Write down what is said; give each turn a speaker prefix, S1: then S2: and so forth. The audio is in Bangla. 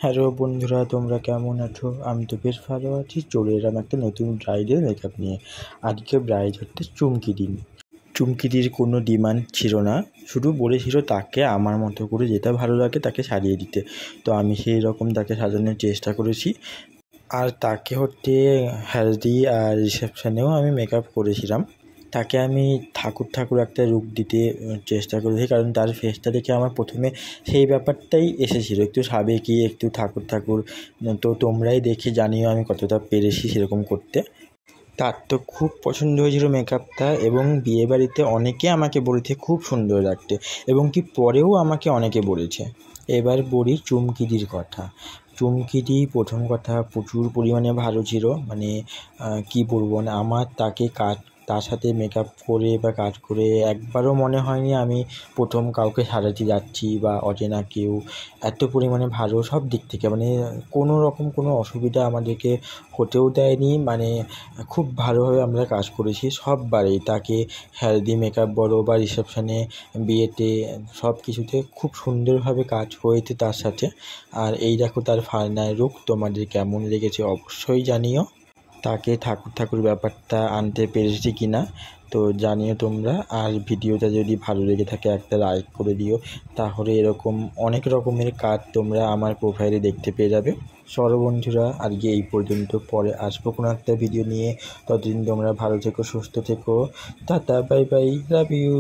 S1: হ্যালো বন্ধুরা, তোমরা কেমন আছো? আমি তো বেশ ভালো আছি। চলে এলাম একটা নতুন ব্রাইডের মেকআপ নিয়ে। আজকে ব্রাইড হচ্ছে চুমকিদি। চুমকিদির কোনো ডিমান্ড ছিল না, শুধু বলেছিল তাকে আমার মতো করে যেটা ভালো লাগে তাকে সাজিয়ে দিতে। তো আমি সেই রকম তাকে সাজানোর চেষ্টা করেছি। আর তাকে হচ্ছে হলদি আর রিসেপশানেও আমি মেকআপ করেছিলাম। তাকে আমি ঠাকুর একটা লুক দিতে চেষ্টা করেছি, কারণ তার ফেসটা দেখে আমার প্রথমে সেই ব্যাপারটাই এসেছিলো, একটু সাবেকি, একটু ঠাকুর। তো তোমরাই দেখে জানিও আমি কতটা পেরেছি সেরকম করতে। তার তো খুব পছন্দ হয়েছিল মেকআপটা, এবং বিয়েবাড়িতে অনেকে আমাকে বলেছে খুব সুন্দর লাগতে, এবং কি পরেও আমাকে অনেকে বলেছে। এবার বলি চুমকিদির কথা। চুমকিদি প্রথম কথা প্রচুর পরিমাণে ভালো ছিল, মানে কী বলবো, মানে আমার তার সাথে মেকআপ করে বা কাজ করে একবারও মনে হয়নি আমি প্রথম কাউকে সাজাতে যাচ্ছি বা অচেনা কেউ। এত পরিমাণে ভালো সব দিক থেকে, মানে কোনো রকম কোনো অসুবিধা আমাদেরকে হতেও দেয়নি। মানে খুব ভালোভাবে আমরা কাজ করেছি সববারেই। তাকে হলদি মেকআপ বলো বা রিসেপশানে, বিয়েতে, সব কিছুতে খুব সুন্দরভাবে কাজ হয়েছে তার সাথে। আর এই দেখো তার ফাইনাল লুক, তোমাদের কেমন লেগেছে অবশ্যই জানিও। তাকে ঠাকুর ব্যাপারটা আনতে পেরেছি কি না তো জানিও তোমরা। আর ভিডিওটা যদি ভালো লেগে থাকে একটা লাইক করে দিও, তাহলে এরকম অনেক রকমের কাজ তোমরা আমার প্রোফাইলে দেখতে পেয়ে যাবে। চলো বন্ধুরা, আজকে এই পর্যন্ত, পরে আসবো কোনো একটা ভিডিও নিয়ে। ততদিন তোমরা ভালো থেকো, সুস্থ থেকো। Ta ta, bye bye, love you.